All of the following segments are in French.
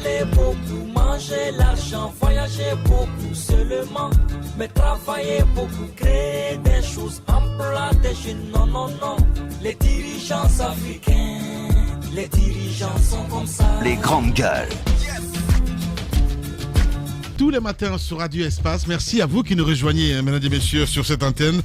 parler beaucoup, manger l'argent, voyager beaucoup seulement, mais travailler beaucoup, créer des choses, emploi des jeunes, non, non, non. Les dirigeants africains, les dirigeants sont comme ça. Les grandes gueules. Tous les matins sur Radio Espace. Merci à vous qui nous rejoignez, mesdames et messieurs, sur cette antenne.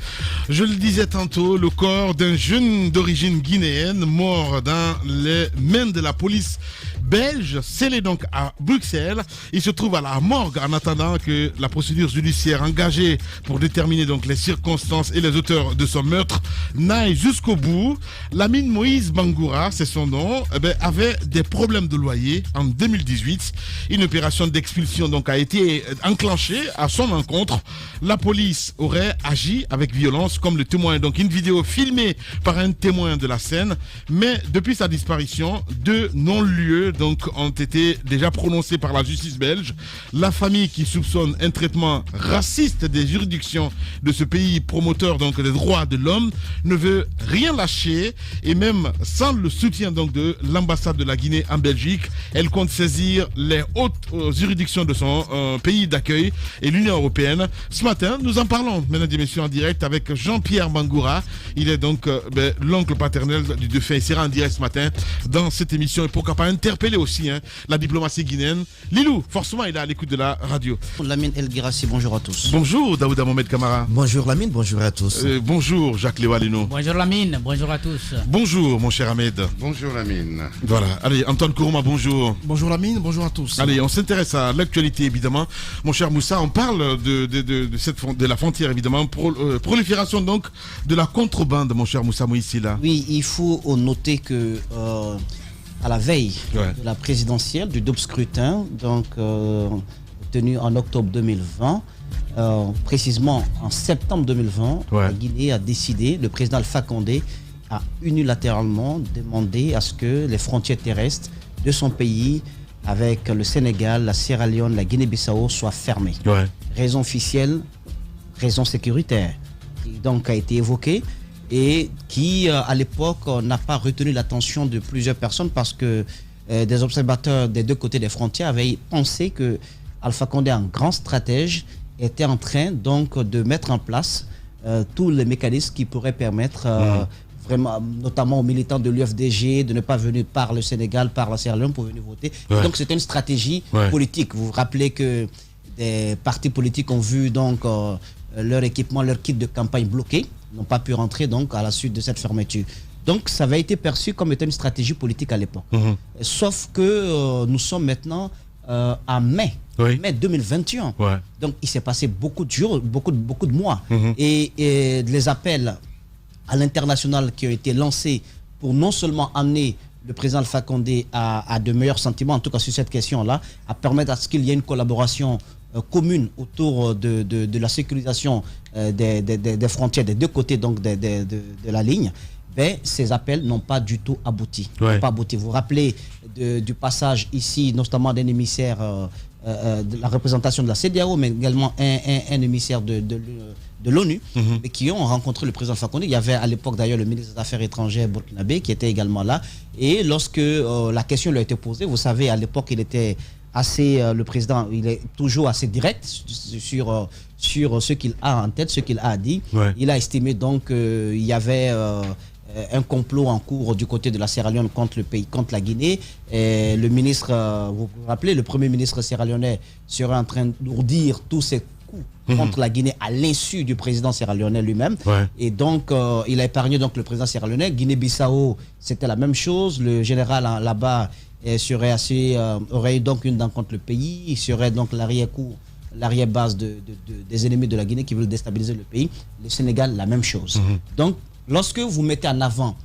Je le disais tantôt, le corps d'un jeune d'origine guinéenne mort dans les mains de la police belge, scellé donc à Bruxelles. Il se trouve à la morgue en attendant que la procédure judiciaire engagée pour déterminer donc les circonstances et les auteurs de son meurtre n'aille jusqu'au bout. Lamine Moïse Bangoura, c'est son nom, avait des problèmes de loyer en 2018. Une opération d'expulsion donc a été enclenchée à son encontre. La police aurait agi avec violence, comme le témoin, donc une vidéo filmée par un témoin de la scène. Mais depuis sa disparition, 2 non-lieux donc ont été déjà prononcés par la justice belge. La famille qui soupçonne un traitement raciste des juridictions de ce pays promoteur donc des droits de l'homme ne veut rien lâcher, et même sans le soutien donc de l'ambassade de la Guinée en Belgique, elle compte saisir les hautes juridictions de son pays d'accueil et l'Union européenne. Ce matin, nous en parlons, mesdames et messieurs, en direct avec Jean-Pierre Bangoura. Il est donc l'oncle paternel du défunt. Il sera en direct ce matin dans cette émission, et pourquoi pas interpeller aussi la diplomatie guinéenne. Lilou, forcément, il est à l'écoute de la radio. Lamine El Girassi, bonjour à tous. Bonjour Daouda Mohamed Kamara. Bonjour Lamine, bonjour à tous. Bonjour Jacques Léwalino. Bonjour Lamine, bonjour à tous. Bonjour mon cher Ahmed. Bonjour Lamine. Voilà, allez, Antoine Kourouma, bonjour. Bonjour Lamine, bonjour à tous. Allez, on s'intéresse à l'actualité évidemment. Mon cher Moussa, on parle de la frontière évidemment, prolifération donc de la contrebande, mon cher Moussa Moïsila. Oui, il faut noter que à la veille de la présidentielle, du double scrutin, donc tenu en octobre 2020, précisément en septembre 2020, la Guinée a décidé, le président Alpha Condé a unilatéralement demandé à ce que les frontières terrestres de son pays avec le Sénégal, la Sierra Leone, la Guinée-Bissau soient fermées. Raison officielle, raison sécuritaire, qui donc a été évoquée et qui, à l'époque, n'a pas retenu l'attention de plusieurs personnes parce que des observateurs des deux côtés des frontières avaient pensé que Alpha Condé, un grand stratège, était en train donc de mettre en place tous les mécanismes qui pourraient permettre vraiment, notamment aux militants de l'UFDG, de ne pas venir par le Sénégal, par la Sierra Leone pour venir voter. Donc c'était une stratégie politique. Vous vous rappelez que des partis politiques ont vu donc leur équipement, leur kit de campagne bloqué, n'ont pas pu rentrer donc à la suite de cette fermeture. Donc ça avait été perçu comme étant une stratégie politique à l'époque. Sauf que nous sommes maintenant à mai 2021. Donc il s'est passé beaucoup de jours, beaucoup de mois. Et les appels à l'international qui ont été lancés pour non seulement amener le président Alpha Condé à de meilleurs sentiments, en tout cas sur cette question-là, à permettre à ce qu'il y ait une collaboration commune autour de la sécurisation des frontières des deux côtés donc de la ligne, ces appels n'ont pas du tout abouti. Vous vous rappelez du passage ici, notamment d'un émissaire de la représentation de la CEDEAO, mais également un émissaire de l'ONU, qui ont rencontré le président Alpha Condé. Il y avait à l'époque d'ailleurs le ministre des Affaires étrangères burkinabé qui était également là. Et lorsque la question lui a été posée, vous savez, à l'époque, il était assez, le président, il est toujours assez direct sur ce qu'il a en tête, ce qu'il a dit. Il a estimé donc qu'il y avait un complot en cours du côté de la Sierra Leone contre le pays, contre la Guinée. Et le ministre, vous vous rappelez, le premier ministre sierra-léonais serait en train d'ourdir tous ses coups contre la Guinée à l'insu du président sierra-léonais lui-même. Et donc, il a épargné donc le président sierra-léonais. Guinée-Bissau, c'était la même chose. Le général là-bas aurait eu donc une dent contre le pays. Il serait donc l'arrière-base des ennemis de la Guinée qui veulent déstabiliser le pays. Le Sénégal, la même chose. Donc, lorsque vous mettez en avant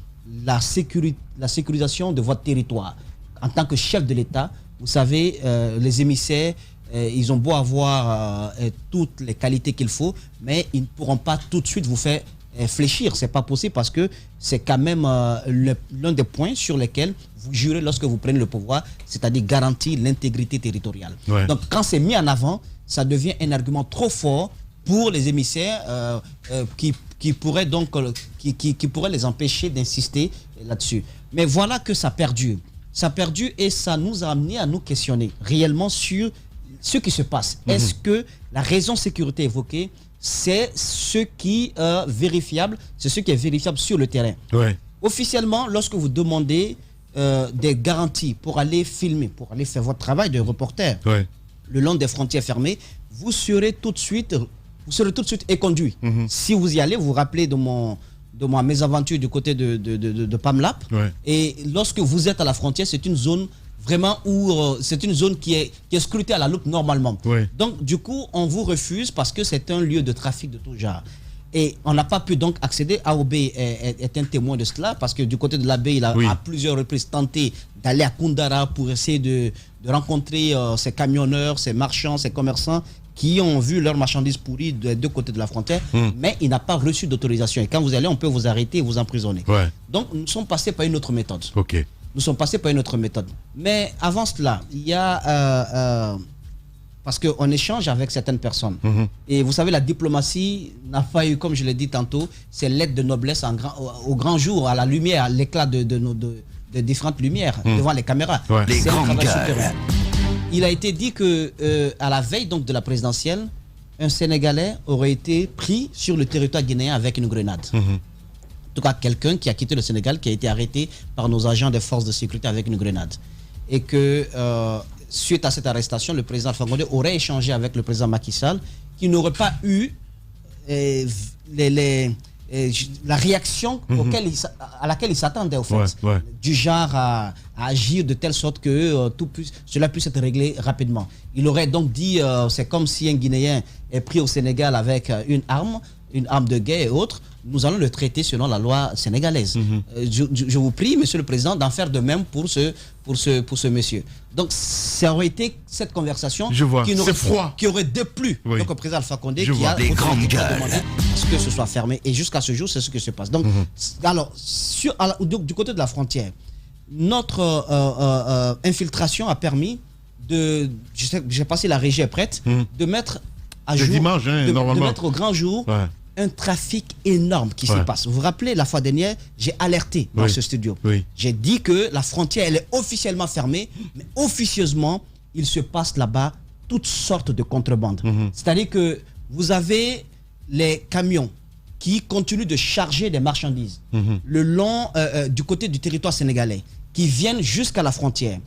la sécurisation de votre territoire, en tant que chef de l'État, vous savez, les émissaires, ils ont beau avoir toutes les qualités qu'il faut, mais ils ne pourront pas tout de suite vous faire fléchir. C'est pas possible parce que c'est quand même l'un des points sur lesquels vous jurez lorsque vous prenez le pouvoir, c'est-à-dire garantir l'intégrité territoriale. Donc quand c'est mis en avant, ça devient un argument trop fort pour les émissaires qui pourraient donc qui pourraient les empêcher d'insister là-dessus. Mais voilà que ça perdure. Ça a perdu et ça nous a amené à nous questionner réellement sur ce qui se passe. Est-ce que la raison sécurité évoquée, c'est ce qui est vérifiable, c'est ce qui est vérifiable sur le terrain. Ouais. Officiellement, lorsque vous demandez des garanties pour aller filmer, pour aller faire votre travail de reporter, le long des frontières fermées, vous serez tout de suite éconduit. Si vous y allez, vous vous rappelez de ma mésaventure du côté de Pamlap. Et lorsque vous êtes à la frontière, c'est une zone vraiment où c'est une zone qui est scrutée à la loupe normalement. Donc du coup, on vous refuse parce que c'est un lieu de trafic de tout genre. Et on n'a pas pu donc accéder. AOB est un témoin de cela parce que du côté de l'AB, il a à plusieurs reprises tenté d'aller à Koundara pour essayer de rencontrer ces camionneurs, ces marchands, ces commerçants qui ont vu leurs marchandises pourries des deux côtés de la frontière, mais il n'a pas reçu d'autorisation. Et quand vous allez, on peut vous arrêter et vous emprisonner. Donc nous sommes passés par une autre méthode. Nous sommes passés par une autre méthode. Mais avant cela, il y a... parce qu'on échange avec certaines personnes. Et vous savez, la diplomatie n'a pas eu, comme je l'ai dit tantôt, c'est l'aide de noblesse au grand jour, à la lumière, à l'éclat de différentes lumières devant les caméras. C'est un travail supérieur. Il a été dit que à la veille donc de la présidentielle, un Sénégalais aurait été pris sur le territoire guinéen avec une grenade. En tout cas, quelqu'un qui a quitté le Sénégal, qui a été arrêté par nos agents des forces de sécurité avec une grenade. Et que suite à cette arrestation, le président Alpha Condé aurait échangé avec le président Macky Sall, qui n'aurait pas eu la réaction à laquelle il s'attendait, au fait. Du genre à agir de telle sorte que cela puisse être réglé rapidement. Il aurait donc dit, c'est comme si un Guinéen est pris au Sénégal avec une arme de guerre et autres, nous allons le traiter selon la loi sénégalaise. Je vous prie, Monsieur le Président, d'en faire de même pour ce monsieur. Donc, ça aurait été cette conversation qui aurait déplu donc, au président Alpha Condé, qui a demandé à ce que ce soit fermé. Et jusqu'à ce jour, c'est ce qui se passe. Donc, alors, du côté de la frontière, notre infiltration a permis je ne sais pas si la régie est prête, de mettre à jour, de mettre au grand jour un trafic énorme qui se passe. Vous vous rappelez, la fois dernière, j'ai alerté dans ce studio. J'ai dit que la frontière, elle est officiellement fermée, mais officieusement, il se passe là-bas toutes sortes de contrebandes. C'est-à-dire que vous avez les camions qui continuent de charger des marchandises le long du côté du territoire sénégalais, qui viennent jusqu'à la frontière.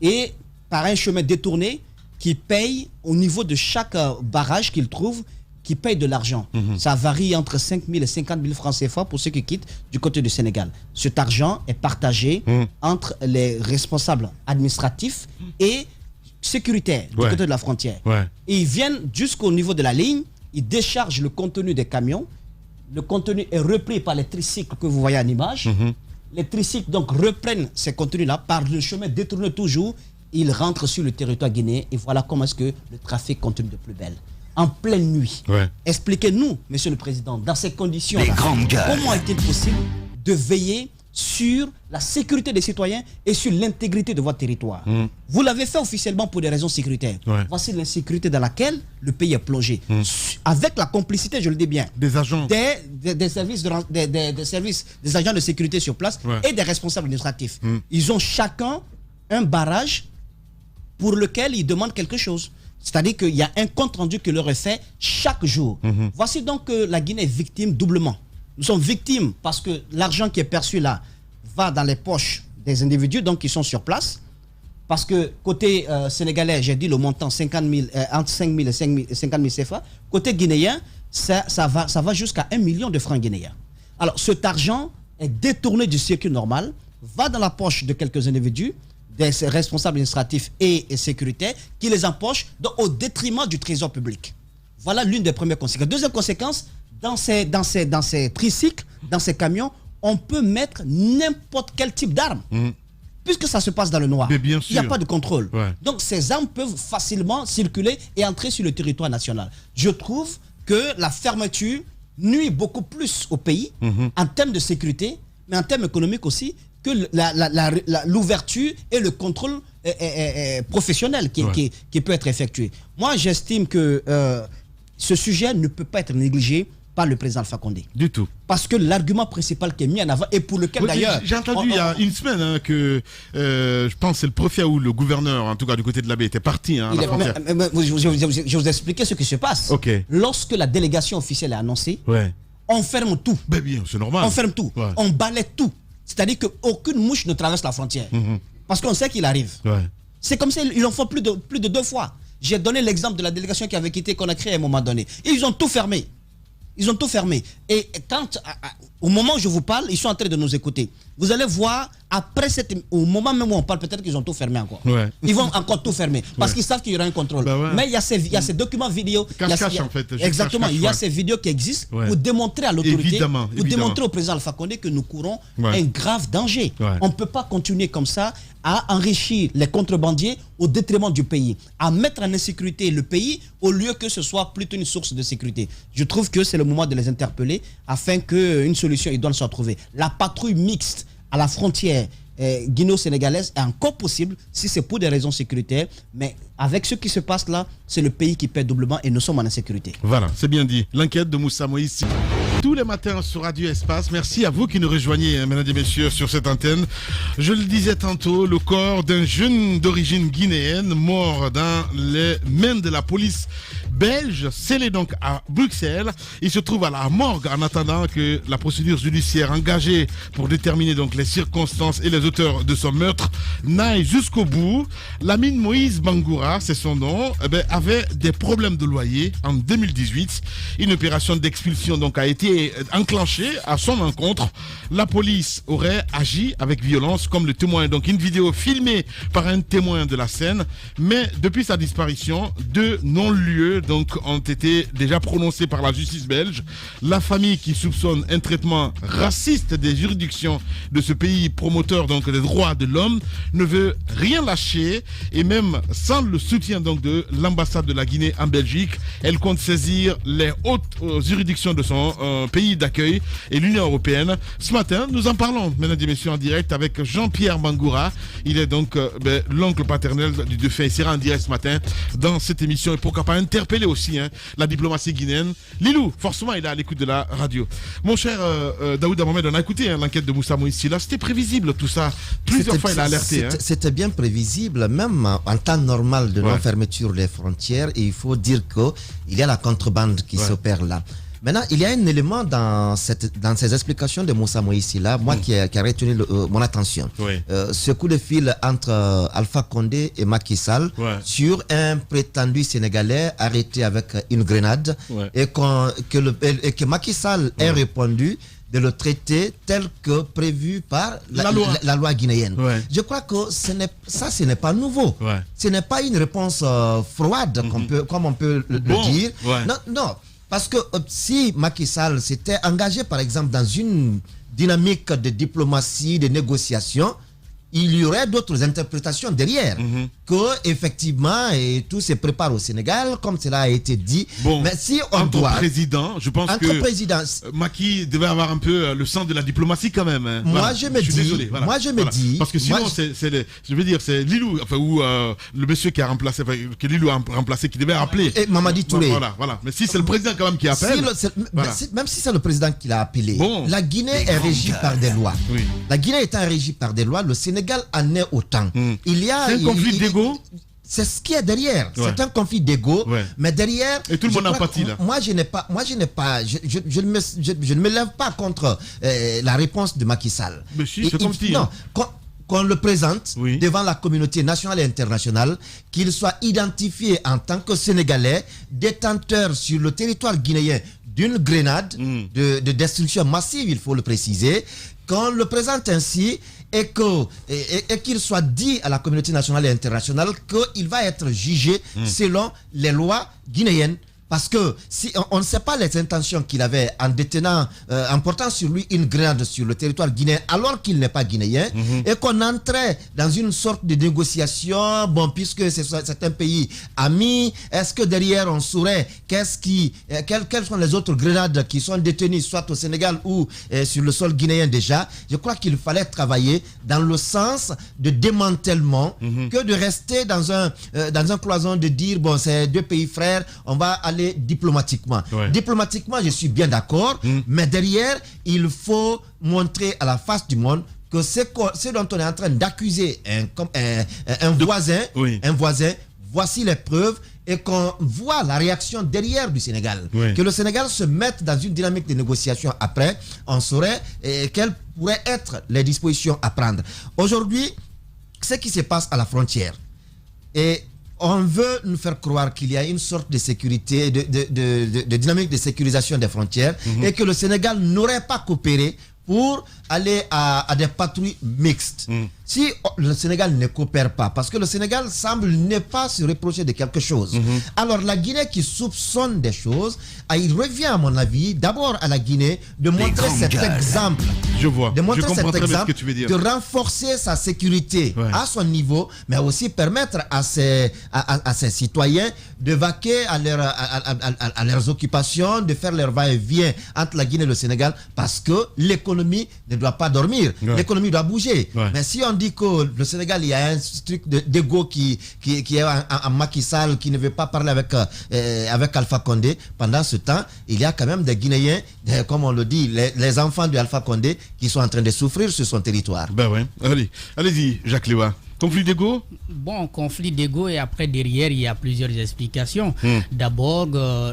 Et par un chemin détourné, qui payent au niveau de chaque barrage qu'ils trouvent, qui payent de l'argent. Ça varie entre 5 000 et 50 000 francs CFA pour ceux qui quittent du côté du Sénégal. Cet argent est partagé entre les responsables administratifs et sécuritaires du côté de la frontière. Et ils viennent jusqu'au niveau de la ligne, ils déchargent le contenu des camions. Le contenu est repris par les tricycles que vous voyez en image. Les tricycles donc reprennent ces contenus-là par le chemin détourné toujours. Ils rentrent sur le territoire guinéen et voilà comment est-ce que le trafic continue de plus belle. En pleine nuit. Expliquez-nous, Monsieur le Président, dans ces conditions-là, comment est-il possible de veiller sur la sécurité des citoyens et sur l'intégrité de votre territoire? Vous l'avez fait officiellement pour des raisons sécuritaires. Voici l'insécurité dans laquelle le pays est plongé. Avec la complicité, je le dis bien, des agents des services, des agents de sécurité sur place et des responsables administratifs. Ils ont chacun un barrage pour lequel ils demandent quelque chose. C'est-à-dire qu'il y a un compte rendu qui leur est fait chaque jour. Voici donc que la Guinée est victime doublement. Nous sommes victimes parce que l'argent qui est perçu là va dans les poches des individus donc qui sont sur place. Parce que côté sénégalais, j'ai dit le montant 50 000, entre 5 000 et 50 000 CFA. Côté guinéen, ça va jusqu'à 1 million de francs guinéens. Alors cet argent est détourné du circuit normal, va dans la poche de quelques individus, des responsables administratifs et sécuritaires qui les empochent au détriment du trésor public. Voilà l'une des premières conséquences. Deuxième conséquence, dans ces tricycles, dans ces camions, on peut mettre n'importe quel type d'arme. Puisque ça se passe dans le noir. Il n'y a pas de contrôle. Donc ces armes peuvent facilement circuler et entrer sur le territoire national. Je trouve que la fermeture nuit beaucoup plus au pays en termes de sécurité, mais en termes économiques aussi, que l'ouverture et le contrôle professionnel qui peut être effectué. Moi, j'estime que ce sujet ne peut pas être négligé par le président Alpha Condé. Du tout. Parce que l'argument principal qui est mis en avant et pour lequel d'ailleurs... J'ai entendu il y a une semaine que je pense que c'est le préfet ou le gouverneur, en tout cas du côté de la baie, était parti. Hein, je vous expliquer ce qui se passe. Okay. Lorsque la délégation officielle est annoncée, on ferme tout. Ben bien, c'est normal. On ferme tout. On balaie tout. C'est-à-dire qu'aucune mouche ne traverse la frontière. Parce qu'on sait qu'il arrive. C'est comme ça, ils en font plus de 2 fois. J'ai donné l'exemple de la délégation qui avait quitté Conakry à un moment donné. Ils ont tout fermé. Ils ont tout fermé. Et quand, au moment où je vous parle, ils sont en train de nous écouter. Vous allez voir, après au moment même où on parle, peut-être qu'ils ont tout fermé encore. Ils vont encore tout fermer. Parce qu'ils savent qu'il y aura un contrôle. Mais il y a ces documents vidéo. Cache-cache en fait. Exactement. Il y a ces vidéos qui existent pour démontrer à l'autorité, pour démontrer au président Alpha Condé que nous courons un grave danger. On ne peut pas continuer comme ça à enrichir les contrebandiers au détriment du pays, à mettre en insécurité le pays au lieu que ce soit plutôt une source de sécurité. Je trouve que c'est le moment de les interpeller afin qu'une solution idoine soit trouvée. La patrouille mixte à la frontière guinéo-sénégalaise est encore possible si c'est pour des raisons sécuritaires, mais avec ce qui se passe là, c'est le pays qui paie doublement et nous sommes en insécurité. Voilà, c'est bien dit. L'enquête de Moussa Moïse. Tous les matins sur Radio Espace. Merci à vous qui nous rejoignez, mesdames et messieurs, sur cette antenne. Je le disais tantôt, le corps d'un jeune d'origine guinéenne mort dans les mains de la police belge, scellé donc à Bruxelles. Il se trouve à la morgue en attendant que la procédure judiciaire engagée pour déterminer donc les circonstances et les auteurs de son meurtre n'aille jusqu'au bout. Lamine Moïse Bangoura, c'est son nom, avait des problèmes de loyer en 2018. Une opération d'expulsion donc a été enclenchée à son encontre. La police aurait agi avec violence comme le témoin. Donc une vidéo filmée par un témoin de la scène. Mais depuis sa disparition, 2 non-lieux donc ont été déjà prononcés par la justice belge. La famille qui soupçonne un traitement raciste des juridictions de ce pays promoteur donc des droits de l'homme ne veut rien lâcher, et même sans le soutien donc de l'ambassade de la Guinée en Belgique, elle compte saisir les hautes juridictions de son pays d'accueil et l'Union européenne. Ce matin, nous en parlons, mesdames et messieurs, en direct avec Jean-Pierre Bangoura. Il est donc l'oncle paternel du défunt. Il sera en direct ce matin dans cette émission et pourquoi pas interpeller aussi la diplomatie guinéenne. Lilou, forcément, il est à l'écoute de la radio. Mon cher Daouda Mohamed, on a écouté l'enquête de Moussa Moïse. Là, c'était prévisible tout ça. Plusieurs fois, il a alerté. C'était bien prévisible, même en temps normal de non-fermeture des frontières. Et il faut dire qu'il y a la contrebande qui s'opère là. Maintenant, il y a un élément dans ces explications de Moussa Moïse là, moi qui a retenu mon attention. Ce coup de fil entre Alpha Condé et Macky Sall sur un prétendu Sénégalais arrêté avec une grenade et que Macky Sall ait répondu de le traiter tel que prévu par la loi guinéenne. Je crois que ce n'est pas nouveau. Ce n'est pas une réponse froide comme on peut le dire. Non. Parce que si Macky Sall s'était engagé, par exemple, dans une dynamique de diplomatie, de négociation, il y aurait d'autres interprétations derrière. Que effectivement, et tout se prépare au Sénégal, comme cela a été dit. Mais si on doit... président, je pense que Macky devait avoir un peu le sens de la diplomatie quand même. Moi, je me dis... Parce que sinon, c'est Lilou, enfin, ou le monsieur qui a remplacé, que Lilou a remplacé, qui devait appeler. Et Mamadi Touré. Voilà. Mais si c'est le président quand même qui appelle... Même si c'est le président qui l'a appelé, la Guinée est régie par des lois. La Guinée étant régie par des lois, le Sénégal en est autant. C'est un conflit d'ego. C'est ce qui est derrière. C'est un conflit d'ego, mais derrière. Et tout le monde en pâtit là. Je ne me lève pas contre la réponse de Macky Sall. Mais si, c'est comme si. Non, qu'on le présente devant la communauté nationale et internationale, qu'il soit identifié en tant que Sénégalais, détenteur sur le territoire guinéen d'une grenade de destruction massive, il faut le préciser, qu'on le présente ainsi et qu'il soit dit à la communauté nationale et internationale qu'il va être jugé selon les lois guinéennes. Parce que si on ne sait pas les intentions qu'il avait en détenant, en portant sur lui une grenade sur le territoire guinéen alors qu'il n'est pas guinéen, et qu'on entrait dans une sorte de négociation, puisque c'est un pays ami, est-ce que derrière on saurait quelles sont les autres grenades qui sont détenues soit au Sénégal ou sur le sol guinéen déjà. Je crois qu'il fallait travailler dans le sens de démantèlement que de rester dans un cloison de dire c'est 2 pays frères, on va aller aller diplomatiquement. Ouais. Diplomatiquement, je suis bien d'accord, mais derrière, il faut montrer à la face du monde que ce dont on est en train d'accuser un voisin, voici les preuves, et qu'on voit la réaction derrière du Sénégal. Oui. Que le Sénégal se mette dans une dynamique de négociation après, on saurait quelles pourraient être les dispositions à prendre. Aujourd'hui, ce qui se passe à la frontière, et on veut nous faire croire qu'il y a une sorte de sécurité, de dynamique de sécurisation des frontières, et que le Sénégal n'aurait pas coopéré pour aller à des patrouilles mixtes. Si le Sénégal ne coopère pas, parce que le Sénégal semble ne pas se reprocher de quelque chose, alors la Guinée qui soupçonne des choses, il revient à mon avis d'abord à la Guinée de montrer cet exemple. Je vois. De montrer Je comprends cet très bien ce exemple, que tu veux dire. de renforcer sa sécurité à son niveau, mais aussi permettre à ses citoyens de vaquer à leurs occupations, de faire leur va-et-vient entre la Guinée et le Sénégal, parce que l'économie ne doit pas dormir. L'économie doit bouger. Mais si on dit que le Sénégal, il y a un truc d'égo qui est en Macky Sall, qui ne veut pas parler avec Alpha Condé, pendant ce temps, il y a quand même des Guinéens, comme on le dit, les enfants de Alpha Condé, qui sont en train de souffrir sur son territoire. Ben ouais. Allez-y, Jacques Lewa. Conflit d'ego? Bon, conflit d'ego, et après derrière il y a plusieurs explications. D'abord,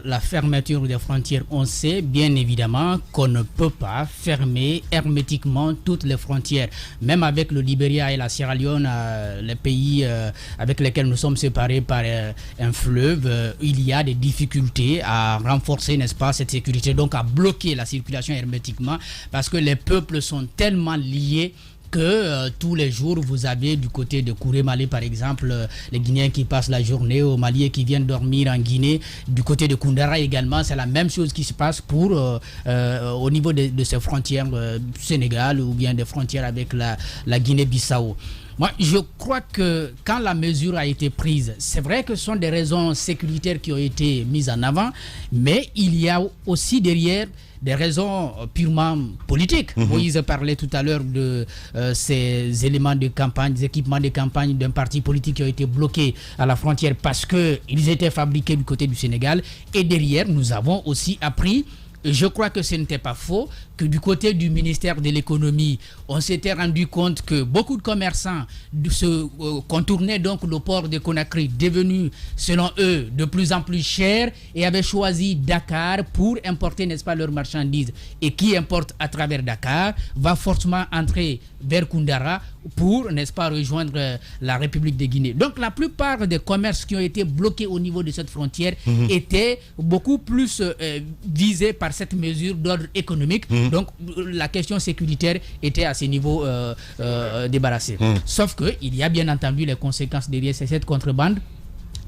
la fermeture des frontières. On sait bien évidemment qu'on ne peut pas fermer hermétiquement toutes les frontières. Même avec le Libéria et la Sierra Leone, les pays avec lesquels nous sommes séparés par un fleuve, il y a des difficultés à renforcer, n'est-ce pas, cette sécurité, donc à bloquer la circulation hermétiquement, parce que les peuples sont tellement liés que tous les jours, vous avez du côté de Kouré-Malé, par exemple, les Guinéens qui passent la journée au Mali et qui viennent dormir en Guinée. Du côté de Koundara également, c'est la même chose qui se passe pour au niveau de ces frontières Sénégal, ou bien des frontières avec la Guinée-Bissau. Moi, je crois que quand la mesure a été prise, c'est vrai que ce sont des raisons sécuritaires qui ont été mises en avant, mais il y a aussi derrière des raisons purement politiques. Moïse parlait tout à l'heure de ces éléments de campagne, des équipements de campagne d'un parti politique qui ont été bloqués à la frontière parce qu'ils étaient fabriqués du côté du Sénégal. Et derrière, nous avons aussi appris, je crois que ce n'était pas faux, que du côté du ministère de l'économie, on s'était rendu compte que beaucoup de commerçants se contournaient donc le port de Conakry, devenu selon eux de plus en plus cher, et avaient choisi Dakar pour importer, n'est-ce pas, leurs marchandises. Et qui importe à travers Dakar va forcément entrer vers Koundara pour, n'est-ce pas, rejoindre la République de Guinée. Donc la plupart des commerces qui ont été bloqués au niveau de cette frontière étaient beaucoup plus visés par cette mesure d'ordre économique. Donc la question sécuritaire était à ce niveau débarrassée. Sauf qu'il y a bien entendu les conséquences derrière cette contrebande.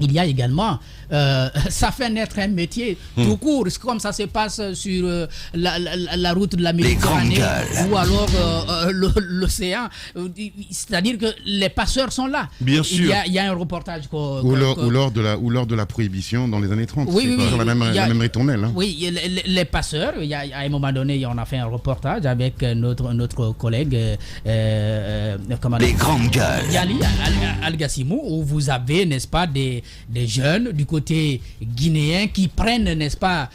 Il y a également, ça fait naître un métier tout court, comme ça se passe sur la route de la Méditerranée ou alors l'océan. C'est-à-dire que les passeurs sont là. Bien sûr. Il y a un reportage. Ou lors de la prohibition dans les années 30. Oui, sur la même ritournelle. Hein. Oui, les passeurs, à un moment donné, on a fait un reportage avec notre collègue les grandes gueules. Yali Al-Gassimou, où vous avez, n'est-ce pas, des jeunes du côté guinéen qui prennent, n'est-ce pas,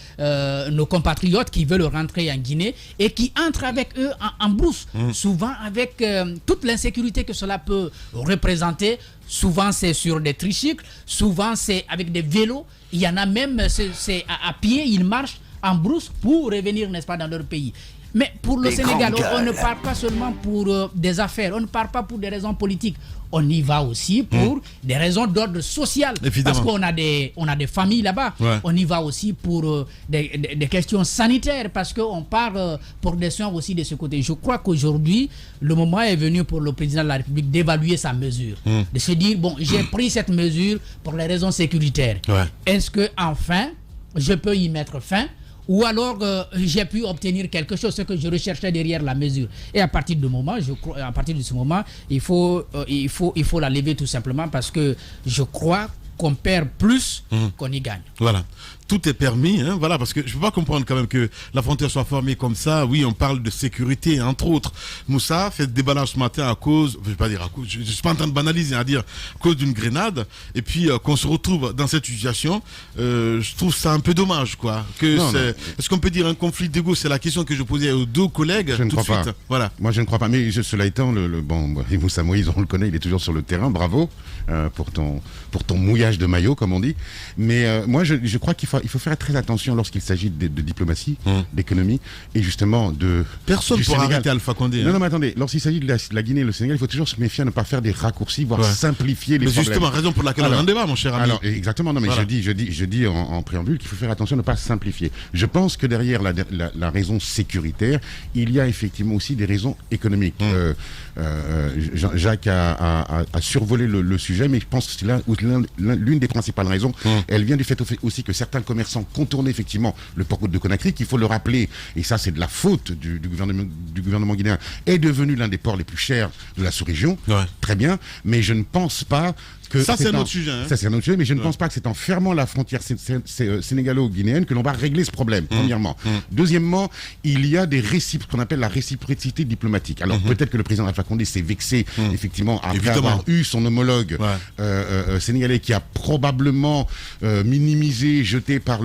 nos compatriotes qui veulent rentrer en Guinée et qui entrent avec eux en brousse, souvent avec toute l'insécurité que cela peut représenter. Souvent c'est sur des tricycles, souvent c'est avec des vélos, il y en a même, c'est à pied, ils marchent en brousse pour revenir, n'est-ce pas, dans leur pays. Mais pour le Sénégal, on ne part pas seulement pour des affaires, on ne part pas pour des raisons politiques. On y va aussi pour des raisons d'ordre social. Évidemment. Parce qu'on a des familles là-bas. Ouais. On y va aussi pour des questions sanitaires, parce qu'on part pour des soins aussi de ce côté. Je crois qu'aujourd'hui, le moment est venu pour le président de la République d'évaluer sa mesure. De se dire, bon, j'ai pris cette mesure pour les raisons sécuritaires. Ouais. Est-ce que enfin je peux y mettre fin? Ou alors j'ai pu obtenir quelque chose, ce que je recherchais derrière la mesure. Et à partir de ce moment, il faut la lever tout simplement, parce que je crois qu'on perd plus qu'on y gagne. Voilà. tout est permis, hein, voilà, parce que je peux pas comprendre quand même que la frontière soit formée comme ça. Oui, on parle de sécurité, entre autres. Moussa fait le déballage ce matin à cause, je vais pas dire à cause, je suis pas en train de banaliser, à dire à cause d'une grenade, et puis qu'on se retrouve dans cette situation, je trouve ça un peu dommage, quoi. Est-ce qu'on peut dire un conflit d'ego? C'est la question que je posais aux deux collègues. Je ne crois pas. Voilà. Moi, je ne crois pas. Mais cela étant, Moussa Moïse, on le connaît, il est toujours sur le terrain. Bravo pour ton mouillage de maillot, comme on dit. Mais moi, je crois qu'il faut faire très attention lorsqu'il s'agit de diplomatie, d'économie, et justement de. Personne ne pourra arrêter Alpha Condé. Non, mais attendez, lorsqu'il s'agit de la Guinée et le Sénégal, il faut toujours se méfier à ne pas faire des raccourcis, voire simplifier les problèmes. Mais justement, raison pour laquelle on en débat, mon cher ami. Alors, exactement, non, mais voilà. je dis en préambule qu'il faut faire attention à ne pas simplifier. Je pense que derrière la raison sécuritaire, il y a effectivement aussi des raisons économiques. Jacques a survolé le sujet, mais je pense que c'est l'une des principales raisons. Elle vient du fait aussi que certains commerçants contournaient effectivement le port de Conakry, qu'il faut le rappeler, et ça c'est de la faute du gouvernement guinéen, est devenu l'un des ports les plus chers de la sous-région. Ouais. Très bien, mais je ne pense pas que ça c'est un autre sujet. Hein. Ça c'est un autre sujet, mais je ne pense pas que c'est en fermant la frontière sénégalo-guinéenne que l'on va régler ce problème, premièrement. Deuxièmement, il y a ce qu'on appelle la réciprocité diplomatique. Alors peut-être que le président Alpha Condé s'est vexé, effectivement, après avoir eu son homologue sénégalais qui a probablement minimisé, jeté par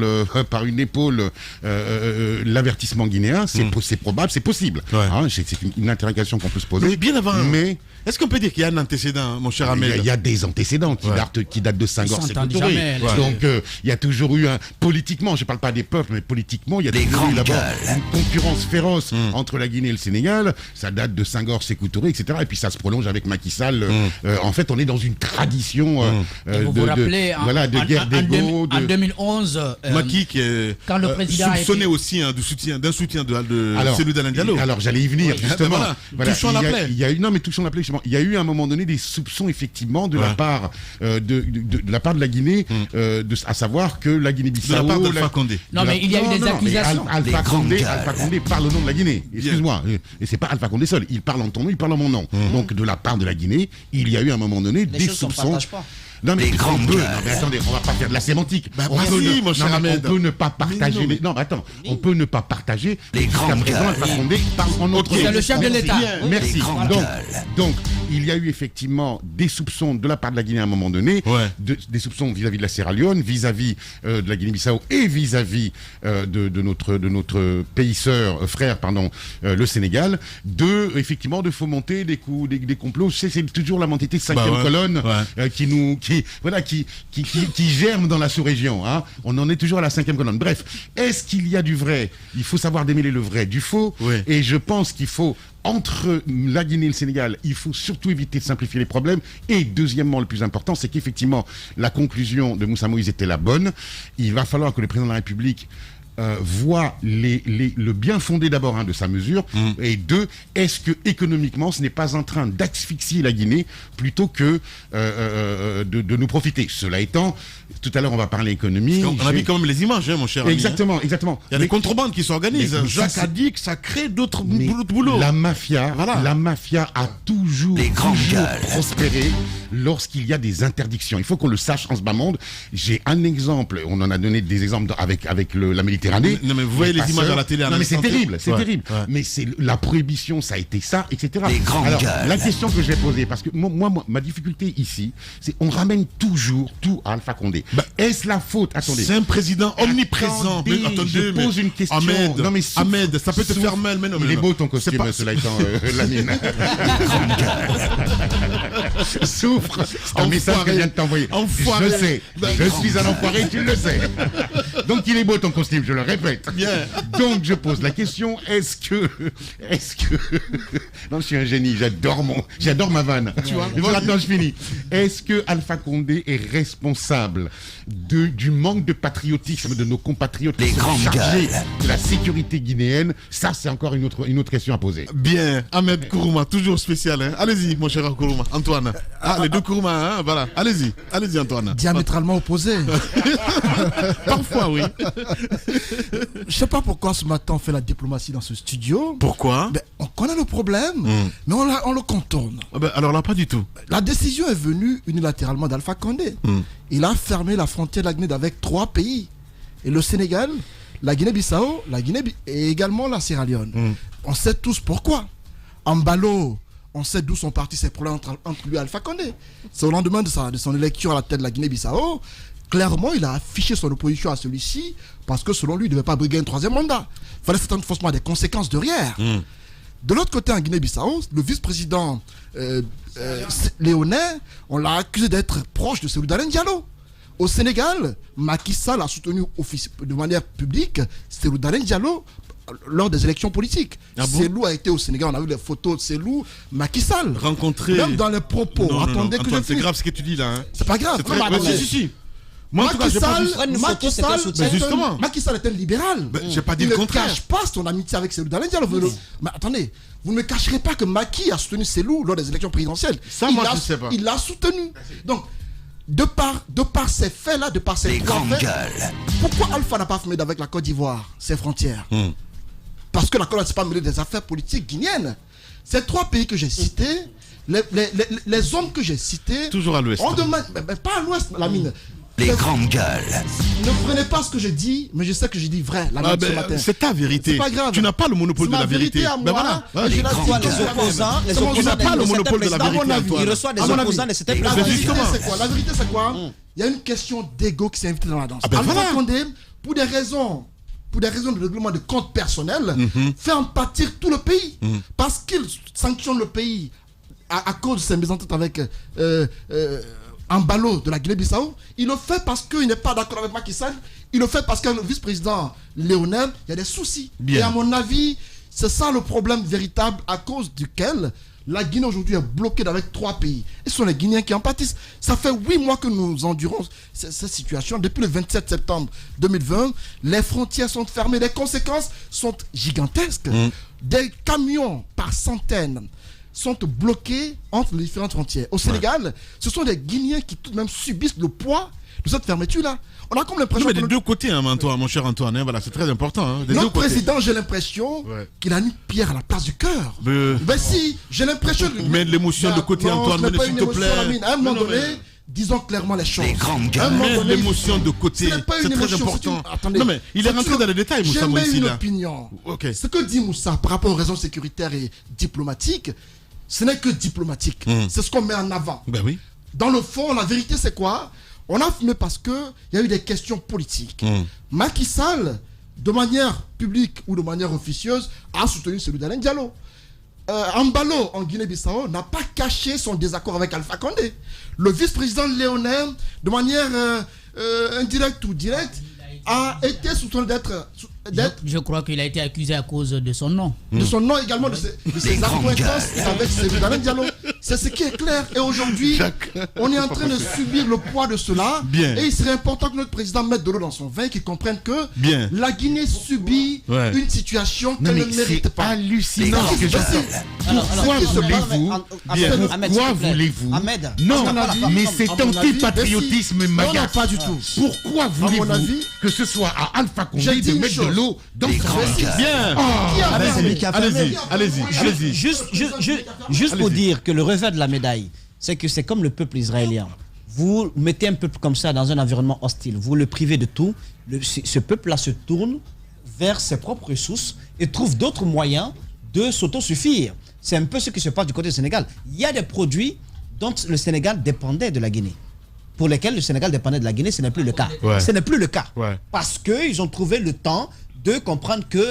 une épaule l'avertissement guinéen. C'est probable, c'est possible. Ouais. Hein, c'est une interrogation qu'on peut se poser. Mais bien avant. Est-ce qu'on peut dire qu'il y a un antécédent, mon cher Ahmed? Il y a des antécédents qui datent de Senghor, Sékou Touré. Donc il y a toujours eu politiquement, je ne parle pas des peuples, mais politiquement, il y a toujours eu d'abord une concurrence féroce entre la Guinée et le Sénégal. Ça date de Senghor, Sékou Touré, etc. Et puis ça se prolonge avec Macky Sall. En fait, on est dans une tradition de guerre d'ego. En 2011, Macky qui est quand le président soupçonné aussi d'un soutien de celui d'Alain Diallo. Alors j'allais y venir, justement. Touchons la plaie. Touchons la plaie. Il y a eu à un moment donné des soupçons effectivement de la part de la Guinée, à savoir que la Guinée-Bissau. De la part d'Alpha Condé. Non, mais il y a eu des accusations. Alpha Condé parle au nom de la Guinée. Excuse-moi. Et c'est pas Alpha Condé seul. Il parle en ton nom, il parle en mon nom. Donc de la part de la Guinée, il y a eu à un moment donné des soupçons. Non mais attendez, on va pas faire de la sémantique. On peut ne pas partager. On peut ne pas partager. Jusqu'à présent, Alpha Condé parle en notre nom. C'est le chef de l'État. Merci. Donc, il y a eu effectivement des soupçons de la part de la Guinée à un moment donné, des soupçons vis-à-vis de la Sierra Leone, vis-à-vis de la Guinée-Bissau et vis-à-vis de notre pays frère, le Sénégal, effectivement de fomenter des complots. C'est toujours la mentalité 5e colonne qui germe dans la sous-région. Hein. On en est toujours à la 5e colonne. Bref, est-ce qu'il y a du vrai? Il faut savoir démêler le vrai du faux. Et je pense qu'il faut, entre la Guinée et le Sénégal, il faut surtout éviter de simplifier les problèmes. Et deuxièmement, le plus important, c'est qu'effectivement, la conclusion de Moussa Moïse était la bonne. Il va falloir que le président de la République voit le bien fondé d'abord de sa mesure, et deux, est-ce que économiquement ce n'est pas en train d'asphyxier la Guinée plutôt que de nous profiter. Cela étant, tout à l'heure on va parler économie. On a vu quand même les images, mon cher ami. Exactement. Il y a des contrebandes qui s'organisent. Jacques a dit que ça crée d'autres boulots. La mafia a toujours prospéré lorsqu'il y a des interdictions. Il faut qu'on le sache en ce bas monde. J'ai un exemple, on en a donné des exemples avec la Méditerranée. Non mais vous voyez les images à la télé. Non mais c'est terrible, Mais c'est la prohibition, ça a été ça, etc. Alors la question que je vais poser, parce que moi ma difficulté ici, c'est on ramène toujours tout à Alpha Condé. Est-ce la faute? Attendez. C'est un président omniprésent. Je pose une question. Ahmed, ça peut te faire mal, mais non. Il est beau ton costume, cela étant la mine. Souffre. C'est un message que je viens de t'envoyer. Je sais. Je suis un enfoiré, tu le sais. Donc il est beau ton costume, je le répète. Bien. Donc je pose la question, est-ce que non, je suis un génie, j'adore ma vanne. Tu vois. Attends, je finis. Est-ce que Alpha Condé est responsable du manque de patriotisme de nos compatriotes qui sont chargés de la sécurité guinéenne? Ça, c'est encore une autre question à poser. Bien. Ahmed Kourouma, toujours spécial. Hein. Allez-y, mon cher Kourouma. Antoine. Les deux Kourouma, voilà. Allez-y, Antoine. Diamétralement opposé. Parfois, oui. Je sais pas pourquoi ce matin on fait la diplomatie dans ce studio. Pourquoi? On connaît le problème, mais on le contourne. Alors là, pas du tout. La décision est venue unilatéralement d'Alpha Condé. Il a fermé la frontière de la Guinée avec 3 pays. Et le Sénégal, la Guinée-Bissau, et également la Sierra Leone. On sait tous pourquoi. Mbalo, on sait d'où sont partis ces problèmes entre lui et Alpha Condé. C'est au lendemain de son élection à la tête de la Guinée-Bissau. Clairement, il a affiché son opposition à celui-ci parce que selon lui, il ne devait pas briguer un 3e mandat. Il fallait certainement forcément des conséquences derrière. De l'autre côté, en Guinée-Bissau, le vice-président léonais, on l'a accusé d'être proche de Cellou Dalein Diallo. Au Sénégal, Macky Sall a soutenu de manière publique Cellou Dalein Diallo lors des élections politiques. Cellou a été au Sénégal, on a vu les photos de Cellou, Macky Sall. Rencontré. Même dans les propos. Non, attendez que je c'est grave ce que tu dis là. Hein. C'est pas grave. Si. Moi, Macky Sall est un libéral. J'ai pas dit le contraire. Il ne cache pas son amitié avec Cellou Dalein Diallo. Mais attendez, vous ne me cacherez pas que Macky a soutenu Cellou lors des élections présidentielles. Ça, moi, je ne sais pas. Il l'a soutenu. Donc, de par ces faits-là, de par ces trois faits, pourquoi Alpha n'a pas fait avec la Côte d'Ivoire, ses frontières? Parce que la Côte d'Ivoire ne s'est pas mêlée des affaires politiques guinéennes. Ces 3 pays que j'ai cités, les hommes que j'ai cités... Toujours à l'ouest. On demande... Mais pas à l'ouest, la mine. Les grandes gueules. Ne prenez pas ce que je dis, mais je sais que je dis vrai ce matin. C'est ta vérité. C'est pas grave. Tu n'as pas le monopole de la vérité. À moi, les opposants, tu n'as pas le monopole de la vérité. Il reçoit des opposants de certains La vérité, c'est quoi? Il y a une question d'ego qui s'est invitée dans la danse. Alpha Condé, pour des raisons de règlement de compte personnel, fait en pâtir tout le pays. Parce qu'il sanctionne le pays à cause de ses mésententes avec Mbalo de la Guinée-Bissau. Il le fait parce qu'il n'est pas d'accord avec Macky Sall. Il le fait parce que le vice-président Léonel, il y a des soucis. Et à mon avis, c'est ça le problème véritable à cause duquel la Guinée aujourd'hui est bloquée avec 3 pays. Et ce sont les Guinéens qui en pâtissent. Ça fait 8 mois que nous endurons cette situation. Depuis le 27 septembre 2020, les frontières sont fermées. Les conséquences sont gigantesques. Des camions par centaines sont bloqués entre les différentes frontières. Au Sénégal, ce sont des Guinéens qui tout de même subissent le poids de cette fermeture-là. On a comme l'impression... des deux côtés, hein, mon cher Antoine, voilà, c'est très important. Hein, notre président, j'ai l'impression qu'il a mis pierre à la place du cœur. Ben si, j'ai l'impression... Mais l'émotion de côté, Antoine, s'il te plaît. À un moment donné, disons clairement les choses. Mais l'émotion de côté, c'est très important. Non mais, il est rentré dans les détails, Moussa Moïsi. J'ai une opinion. Ce que dit Moussa par rapport aux raisons sécuritaires et diplomatiques, ce n'est que diplomatique. C'est ce qu'on met en avant. Ben oui. Dans le fond, la vérité, c'est quoi? On a fumé parce qu'il y a eu des questions politiques. Macky Sall, de manière publique ou de manière officieuse, a soutenu Cellou Dalein Diallo. Mbalo, en Guinée-Bissau, n'a pas caché son désaccord avec Alpha Condé. Le vice-président léonais, de manière indirecte ou directe, a été soutenu d'être... Je crois qu'il a été accusé à cause de son nom. De son nom également, de ses accointances avec Cellou Dalein Diallo. C'est ce qui est clair. Et aujourd'hui, on est en train de subir le poids de cela. Et il serait important que notre président mette de l'eau dans son vin, qu'il comprenne que la Guinée subit une situation qu'elle ne mérite pas. C'est hallucinant ce que Pourquoi voulez-vous Non, mais c'est antipatriotisme maga. Pas du tout. Pourquoi voulez-vous que ce soit à Alpha Condé de mettre de l'eau dans son vin? Bien. Allez-y. Juste pour dire que le revers de la médaille, c'est que c'est comme le peuple israélien. Vous mettez un peuple comme ça dans un environnement hostile, vous le privez de tout, ce peuple-là se tourne vers ses propres ressources et trouve d'autres moyens de s'autosuffire. C'est un peu ce qui se passe du côté du Sénégal. Il y a des produits dont le Sénégal dépendait de la Guinée, pour lesquels le Sénégal dépendait de la Guinée, ce n'est plus le cas. Ce n'est plus le cas. Parce qu'ils ont trouvé le temps de comprendre que